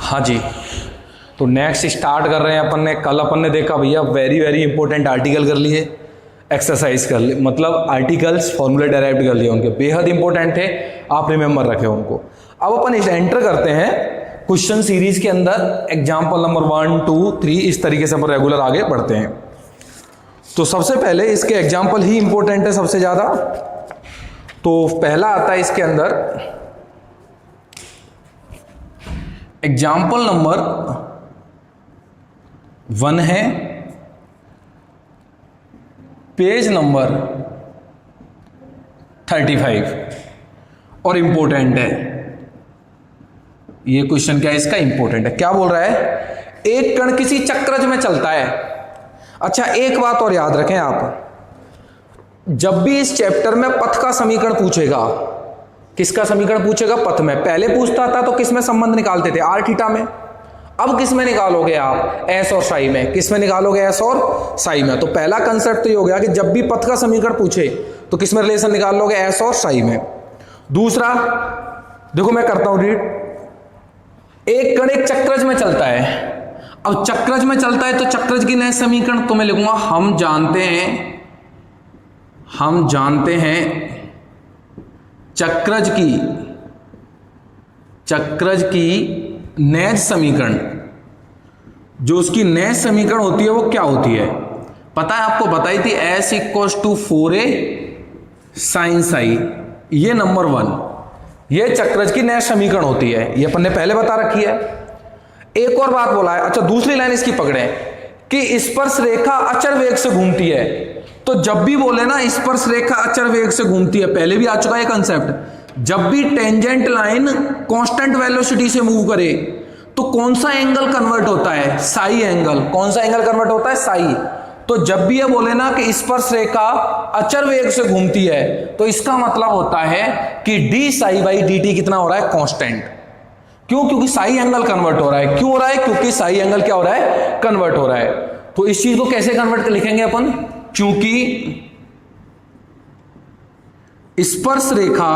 हाँ जी, तो next start कर रहे हैं अपन ने। कल अपन ने देखा भैया वेरी वेरी इंपॉर्टेंट आर्टिकल कर लिए, एक्सरसाइज कर लिए, मतलब आर्टिकल्स फॉर्मूले डेराइव कर लिए, उनके बेहद इंपॉर्टेंट थे, आप रिमेंबर रखे उनको। अब अपन इस एंटर करते हैं क्वेश्चन सीरीज के अंदर, एग्जाम्पल नंबर 1, 2, 3, इस तरीके से अपन रेगुलर आगे बढ़ते हैं। तो सबसे पहले इसके एग्जाम्पल ही इंपॉर्टेंट है सबसे ज्यादा। तो पहला आता है इसके अंदर एग्जाम्पल नंबर 1 है, पेज नंबर 35 और इंपॉर्टेंट है ये क्वेश्चन। क्या है इसका? इंपॉर्टेंट है। क्या बोल रहा है? एक कण किसी चक्रज में चलता है। अच्छा, एक बात और याद रखें आप, जब भी इस चैप्टर में पथ का समीकरण पूछेगा, किसका समीकरण पूछेगा? पथ में। पहले पूछता था तो किस में संबंध निकालते थे? आर थीटा में। अब किस में निकालोगे आप? एस और साई में। किस में निकालोगे? एस और साई में। तो पहला कंसेप्ट तो ये हो गया कि जब भी पथ का समीकरण पूछे तो किस में रिलेशन निकाल लोगे? एस और साई में। दूसरा देखो, मैं करता हूं रीड। एक कण एक चक्रज में चलता है। अब चक्रज में चलता है तो चक्रज की नए समीकरण तो मैं लिखूंगा, हम जानते हैं चक्रज की नैज समीकरण, जो उसकी नैज समीकरण होती है वो क्या होती है? पता है आपको, बताई थी, S = 4a sin साई। ये नंबर 1, ये चक्रज की नैज समीकरण होती है, ये अपन ने पहले बता रखी है। एक और बात बोला है। अच्छा, दूसरी लाइन इसकी पकड़े कि स्पर्श रेखा अचर वेग से घूमती है। तो जब भी बोले ना स्पर्श रेखा अचर वेग से घूमती है, पहले भी आ चुका है कंसेप्ट। जब भी टेंजेंट लाइन कांस्टेंट वेलोसिटी से मूव करे तो कौन सा एंगल कन्वर्ट होता है? साई एंगल। कौन सा एंगल कन्वर्ट होता है? साई। तो जब भी ये बोले ना कि स्पर्श रेखा अचर वेग से घूमती है, तो इसका मतलब होता है कि D psi by D T कितना हो रहा है? कांस्टेंट। क्यों? क्योंकि साई एंगल कन्वर्ट हो रहा है। क्यों हो रहा है? क्योंकि साई एंगल क्या हो रहा है? कन्वर्ट हो रहा है। तो इस चीज को कैसे कन्वर्ट कर लिखेंगे अपन? क्योंकि स्पर्श रेखा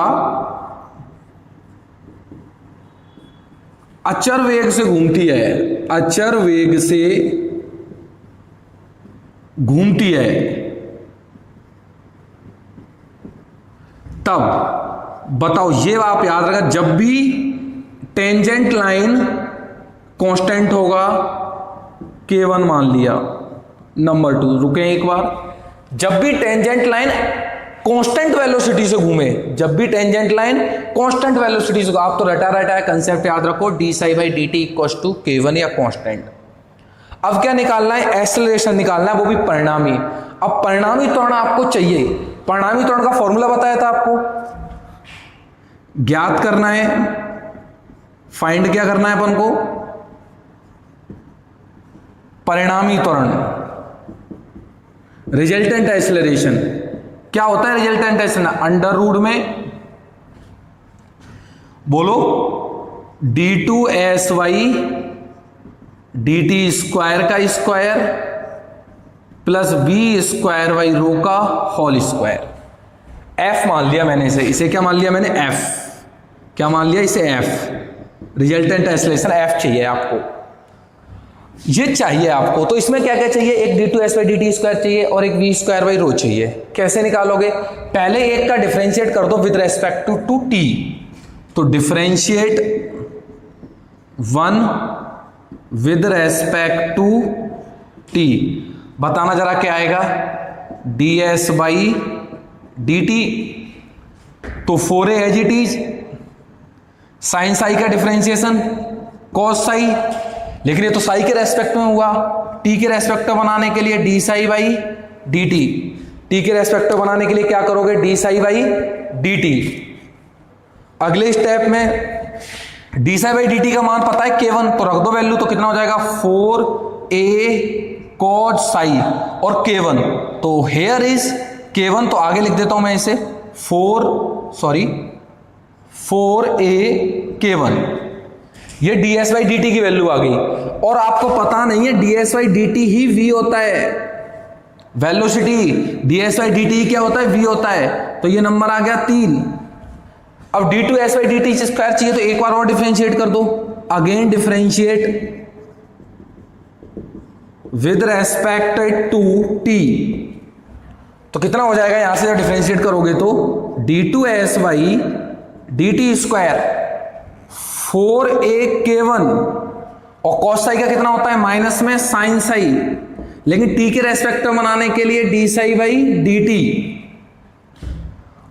अचर वेग से घूमती है, अचर वेग से घूमती है, तब बताओ, ये आप याद रखा, जब भी टेंजेंट लाइन कांस्टेंट होगा, K1 मान लिया। नंबर 2, रुके एक बार, जब भी टेंजेंट लाइन कांस्टेंट वेलोसिटी से घूमे, जब भी टेंजेंट लाइन कांस्टेंट वेलोसिटी से, आप तो रटा है कंसेप्ट याद रखो, d psi by D t equal to K1 या कांस्टेंट। अब क्या निकालना है? एक्सेलरेशन निकालना है, वो भी परिणामी। अब परिणामी त्वरण आपको चाहिए। परिणामी त्वरण का फॉर्मूला बताया था आपको, ज्ञात करना है, फाइंड क्या करना है अपन को? परिणामी त्वरण, रिजल्टेंट एक्सेलरेशन। क्या होता है रिजल्टेंट एक्सेलरेशन? अंडर रूट में बोलो d2sy dt स्क्वायर का स्क्वायर प्लस b² रो का होल स्क्वायर। f मान लिया मैंने इसे क्या मान लिया मैंने? f। क्या मान लिया इसे? f। रिजल्टेंट एक्सेलरेशन f चाहिए आपको, ये चाहिए आपको। तो इसमें क्या क्या चाहिए? एक d2s/dt स्क्वायर चाहिए और एक v² रो चाहिए। कैसे निकालोगे? पहले एक का डिफरेंशिएट कर दो विद रेस्पेक्ट टू t। तो differentiate 1 with respect to t, बताना जरा क्या आएगा? ds/dt। तो 4a as it is, sine psi का डिफरेंशिएशन कॉस साई, लेकिन ये तो साई के रेस्पेक्ट में हुआ। टी के रेस्पेक्ट में बनाने के लिए D psi by D T, T के रेस्पेक्ट में बनाने के लिए क्या करोगे? D psi by D T. अगले स्टेप में D psi by D T का मान पता है K1, तो रख दो वैल्यू, तो कितना हो जाएगा? 4a cos साई और K1। तो हेयर इज K1, तो आगे लिख देता हूं मैं इसे 4a K1। ये ds/dt की वैल्यू आ गई। और आपको पता नहीं है ds/dt ही v होता है, वेलोसिटी ds/dt क्या होता है? v होता है। तो ये नंबर आ गया 3। अब d2s/dt स्क्वायर चाहिए तो एक बार और डिफरेंशिएट कर दो। Again differentiate with respect to t, तो कितना हो जाएगा यहां से जब डिफरेंशिएट करोगे तो d2s by D T square 4a k1, और कॉस साई का कितना होता है माइनस में साइन साई, लेकिन टी के रेस्पेक्ट में बनाने के लिए D psi by D T.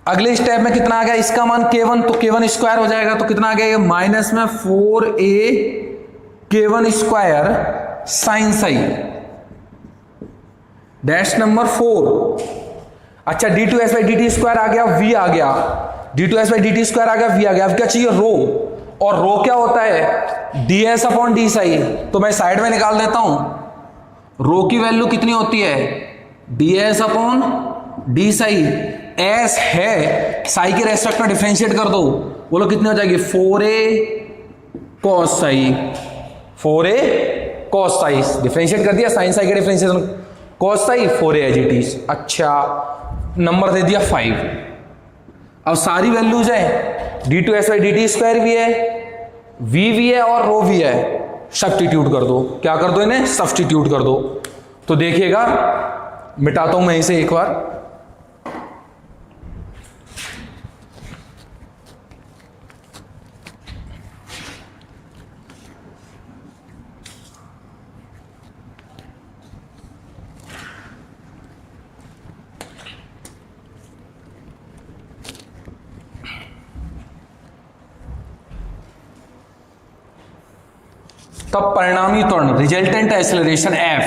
अगले स्टेप में कितना आ गया, इसका मान k1, तो k1 स्क्वायर हो जाएगा, तो कितना आ गया माइनस में 4a k1 square sine psi dash number 4। अच्छा d2s by D T square आ गया, v आ गया, d2s by D T square आ गया, v आ गया। अब क्या चाहिए रो, और रो क्या होता है ds अपॉन डी साई, तो मैं साइड में निकाल देता हूं। रो की वैल्यू कितनी होती है ds upon D Sai, S है साई के रेस्पेक्ट में डिफरेंशिएट कर दो, बोलो कितनी हो जाएगी 4a cos psi, 4a cos psi differentiate कर दिया, साइन साई के differentiation cos psi 4a as it is. अच्छा नंबर दे दिया 5। अब सारी वैल्यूज है, d2s by D T square भी है, v भी है और रो भी है, सब्स्टिट्यूट कर दो। क्या कर दो इन्हें सब्स्टिट्यूट कर दो, तो देखिएगा मिटाता हूं मैं इसे एक बार। तब परिणामी त्वरण resultant acceleration f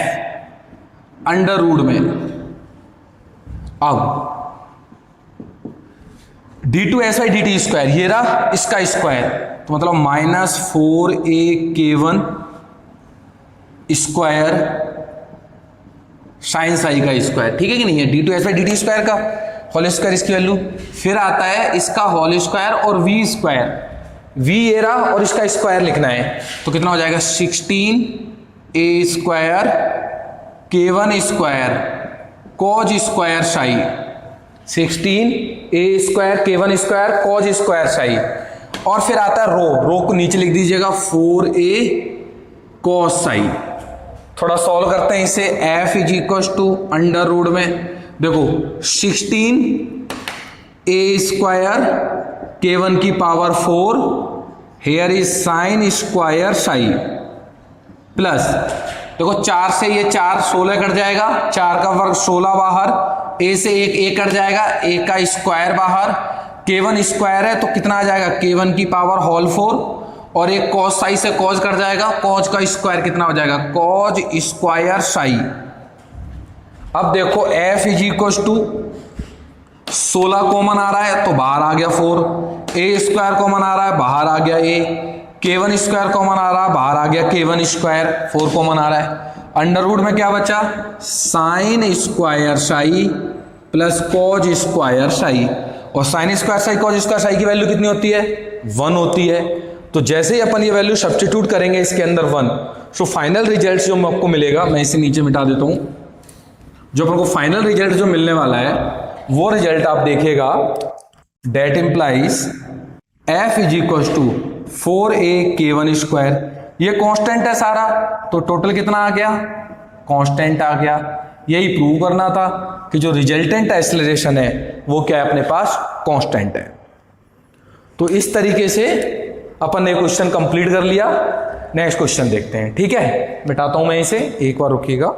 under root में, अब d2s by D T square ये रहा इसका स्क्वायर, तो मतलब minus 4a k1 square sine psi का स्क्वायर, ठीक है कि नहीं है, d2s by D T square का होल स्क्वायर इसकी वैल्यू, फिर आता है इसका होल स्क्वायर और v स्क्वायर, v ये रहा और इसका स्क्वायर लिखना है, तो कितना हो जाएगा 16a square k1 square cause square Sai, 16a square k1 square cause square psi, और फिर आता है रो को नीचे लिख दीजिएगा 4a cos साई। थोड़ा सॉल्व करते हैं इसे, f is equal to under root में, देखो 16a स्क्वायर k1 की power 4, here is sine square psi, plus देखो 4 से ये 4 16 कट जाएगा, 4 का वर्ग 16 बाहर, a से एक कट जाएगा, a का स्क्वायर बाहर, k1 स्क्वायर है तो कितना आ जाएगा k1 की पावर होल 4, और एक कॉस साई से कॉज कट जाएगा, कॉज का स्क्वायर कितना हो जाएगा कॉज स्क्वायर साई। अब देखो f is equal to 16 common आ रहा है तो बाहर आ गया 4, a स्क्वायर कॉमन आ रहा है बाहर आ गया a, k1 स्क्वायर कॉमन आ रहा है बाहर आ गया k1 स्क्वायर, 4 कॉमन आ रहा है, अंडर रूट में क्या बचा sine square psi plus cos square psi, और sine square psi cos square psi की वैल्यू कितनी होती है 1 होती है, तो जैसे ही अपन ये वैल्यू सब्स्टिट्यूट करेंगे इसके अंदर 1, सो फाइनल रिजल्ट जो आपको मिलेगा, मैं इसे नीचे मिटा देता हूं, जो अपन को फाइनल रिजल्ट जो मिलने वाला है वो रिजल्ट आप देखिएगा, that implies f is equal to 4a k1 square, ये कांस्टेंट है सारा, तो टोटल कितना आ गया कांस्टेंट आ गया। यही प्रूव करना था कि जो रिजल्टेंट एक्सेलरेशन है वो क्या है अपने पास कांस्टेंट है। तो इस तरीके से अपन ने क्वेश्चन कंप्लीट कर लिया। नेक्स्ट क्वेश्चन देखते हैं, ठीक है, मिटाता हूं मैं इसे, एक बार रुकिएगा।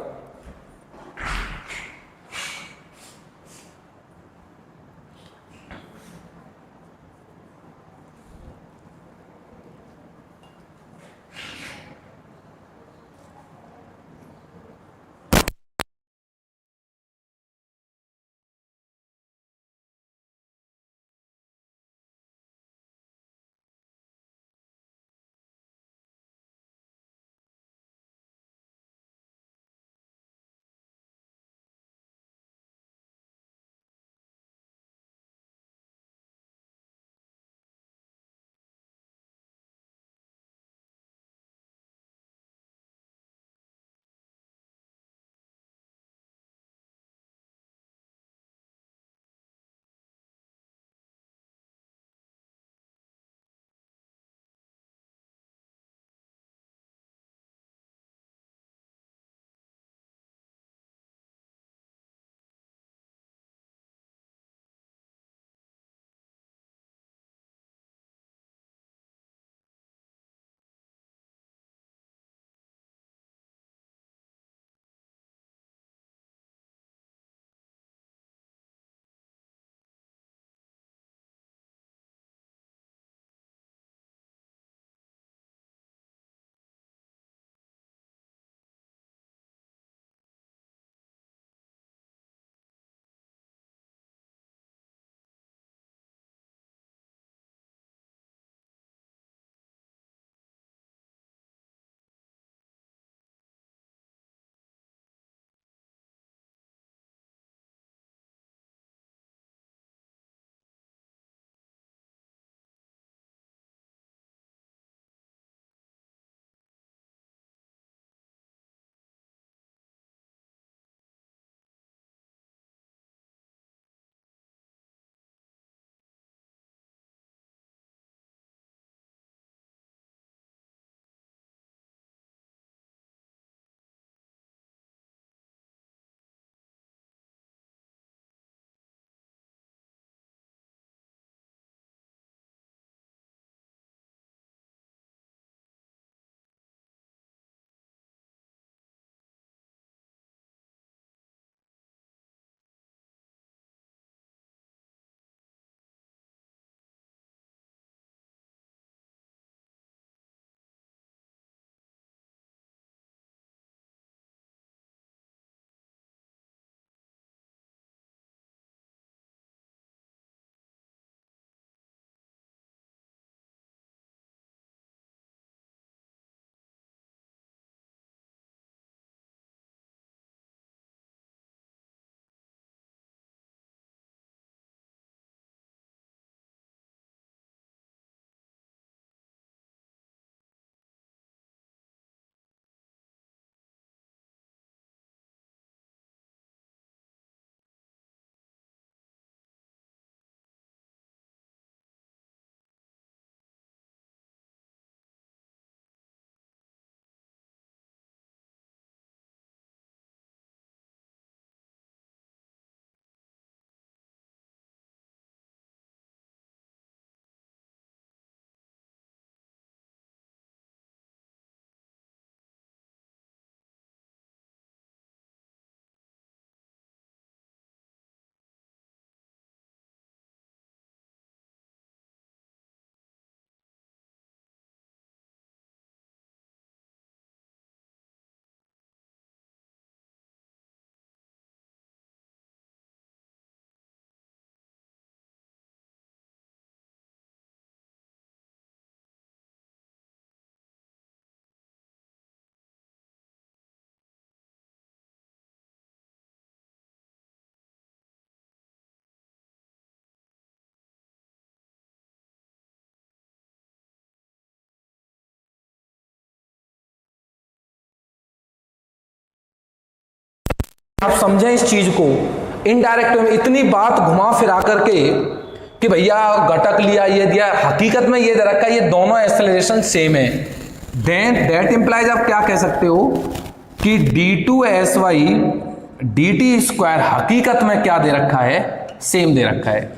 आप समझें इस चीज को, इनडायरेक्ट में इतनी बात घुमा फिरा करके कि भैया घटक लिया ये दिया, हकीकत में ये दे रखा है ये दोनों एक्सेलरेशन सेम है, देन दैट इंप्लाइज आप क्या कह सकते हो कि d2sy dt स्क्वायर हकीकत में क्या दे रखा है, सेम दे रखा है।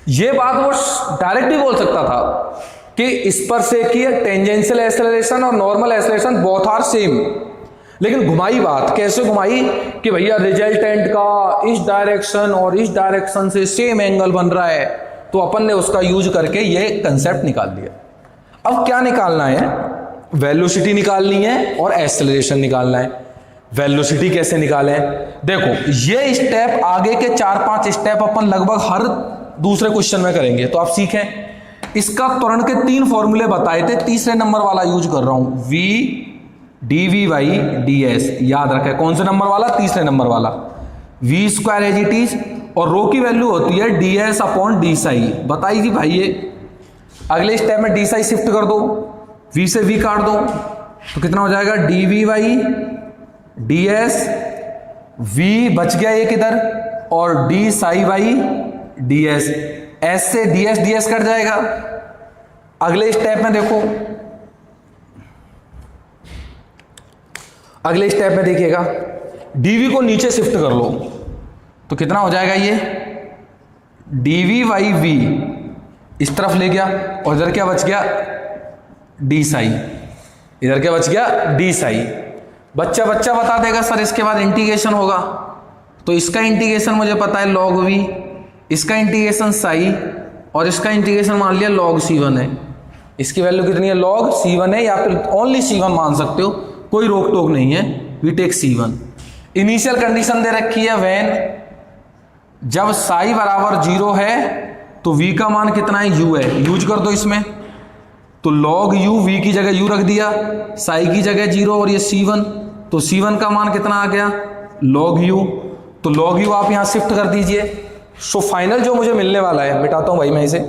ये बात वो डायरेक्ट भी बोल सकता था कि स्पर्शेकीय टेंजेंशियल एक्सेलरेशन और normal acceleration both are same, लेकिन घुमाई बात, कैसे घुमाई कि भैया रिजल्टेंट का इस डायरेक्शन और इस डायरेक्शन से सेम एंगल बन रहा है, तो अपन ने उसका यूज करके ये कंसेप्ट निकाल दिया। अब क्या निकालना है, वेलोसिटी निकालनी है और एक्सेलरेशन निकालना है। वेलोसिटी कैसे निकालें, देखो ये स्टेप आगे के 4-5 स्टेप अपन लगभग हर दूसरे क्वेश्चन में करेंगे, तो आप सीखें। इसका त्वरण के 3 फॉर्मूले बताए थे, तीसरे नंबर वाला यूज कर रहा हूं, v dv ds, याद रखें कौन से नंबर वाला, तीसरे नंबर वाला। v square as it is और रो की वैल्यू होती है ds अपॉन डी साई, बताई थी भाई ये। अगले स्टेप में डी साई शिफ्ट कर दो, v से v काट दो, तो कितना हो जाएगा dv ds, v बच गया एक इधर और d psi by ds, s से ds कट जाएगा। अगले स्टेप में देखो, अगले स्टेप में देखिएगा dv को नीचे शिफ्ट कर लो, तो कितना हो जाएगा ये dv बाई v, इस तरफ ले गया और इधर क्या बच गया d साई, इधर क्या बच गया d साई। बच्चा बता देगा सर इसके बाद इंटीग्रेशन होगा, तो इसका इंटीग्रेशन मुझे पता है log v, इसका इंटीग्रेशन साई और इसका इंटीग्रेशन मान लिया log c1 है। इसकी वैल्यू कितनी है log c1 है, या फिर ओनली c1 मान सकते हो, कोई रोक टोक नहीं है, we take c1। Initial condition दे रखी है व्हेन जब साई बराबर 0 है तो v का मान कितना है u है, यूज कर दो इसमें, तो log u, v की जगह u रख दिया, साई की जगह 0 और ये c1, तो c1 का मान कितना आ गया log u, तो log u आप यहां शिफ्ट कर दीजिए। सो फाइनल जो मुझे मिलने वाला है, मिटाता हूं भाई मैं इसे,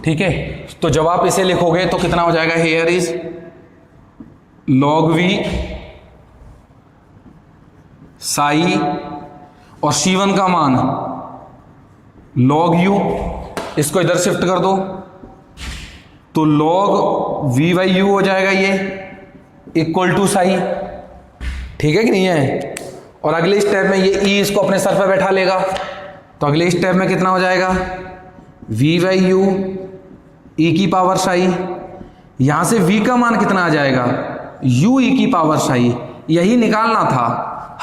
ठीक है। तो जब आप इसे लिखोगे तो कितना हो जाएगा, here is log v Sai और c1 का मान log u, इसको इधर शिफ्ट कर दो तो log v बाई u हो जाएगा ये इक्वल टू साई, ठीक है कि नहीं है। और अगले स्टेप में ये e इसको अपने सर पे बैठा लेगा, तो अगले स्टेप में कितना हो जाएगा v बाई u e की पावर साई, यहां से v का मान कितना आ जाएगा u e की पावर साई। यही निकालना था,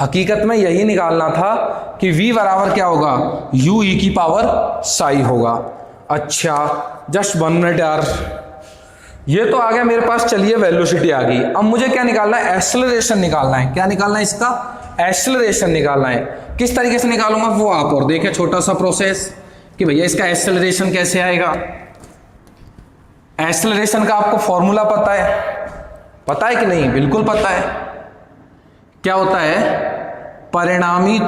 हकीकत में यही निकालना था कि v बराबर क्या होगा u e की पावर साई होगा। अच्छा जस्ट 1 मिनट यार, ये तो आ गया मेरे पास, चलिए वेलोसिटी आ गई। अब मुझे क्या निकालना है, एक्सेलरेशन निकालना है। क्या निकालना है, इसका एक्सेलरेशन निकालना है। किस तरीके से निकालूंगा वो आप और देखें, छोटा सा प्रोसेस कि भैया इसका एक्सेलरेशन कैसे आएगा। एक्सेलरेशन का आपको फॉर्मूला पता है कि नहीं, बिल्कुल पता है। क्या होता है, परिणामी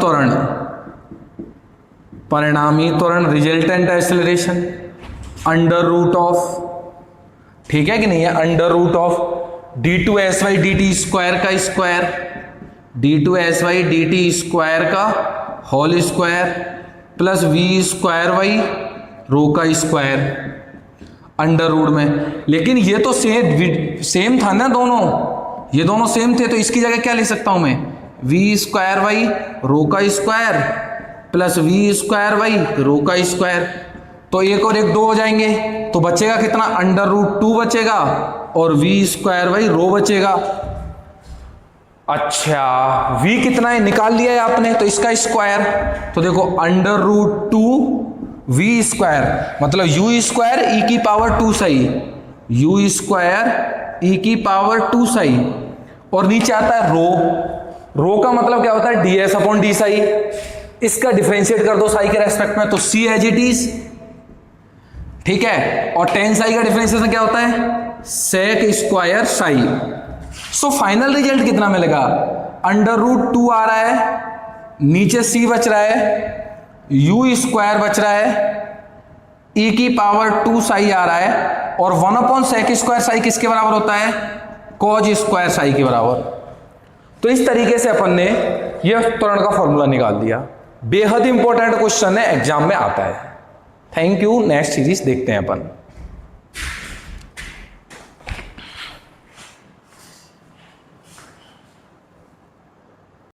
त्वरण resultant acceleration under root of, ठीक है कि नहीं है, under root of d2sy dt square का स्क्वायर, d2sy dt स्क्वायर का whole square plus v square by rho का स्क्वायर अंडर रूट में। लेकिन ये तो सेम था ना, दोनों ये दोनों सेम थे, तो इसकी जगह क्या ले सकता हूं मैं, v स्क्वायर बाई रो का square plus v square by rho का स्क्वायर, तो एक और एक 2 हो जाएंगे, तो बचेगा कितना अंडर रूट 2 बचेगा और v स्क्वायर बाई रो बचेगा। अच्छा v कितना है निकाल लिया है आपने, तो इसका स्क्वायर, तो देखो अंडर रूट 2 v स्क्वायर मतलब u स्क्वायर e की पावर 2 सही, u स्क्वायर e की पावर 2 सही, और नीचे आता है रो, रो का मतलब क्या होता है, ds अपॉन डी साई। इसका डिफरेंशिएट कर दो साई के रेस्पेक्ट में, तो c एज इट इज, ठीक है। और टेन साई का डिफरेंशिएशन क्या होता है, sec square psi. So final result कितना मिलेगा, √2 आ रहा है, नीचे c बच रहा है, u स्क्वायर बच रहा है, e की पावर 2 साई आ रहा है, और 1 अपॉन सेक स्क्वायर साई किसके बराबर होता है, कॉज स्क्वायर साई के बराबर। तो इस तरीके से अपन ने यह त्वरण का फॉर्मूला निकाल दिया। बेहद इंपॉर्टेंट क्वेश्चन है, एग्जाम में आता है। Thank you. नेक्स्ट सीरीज देखते हैं अपन।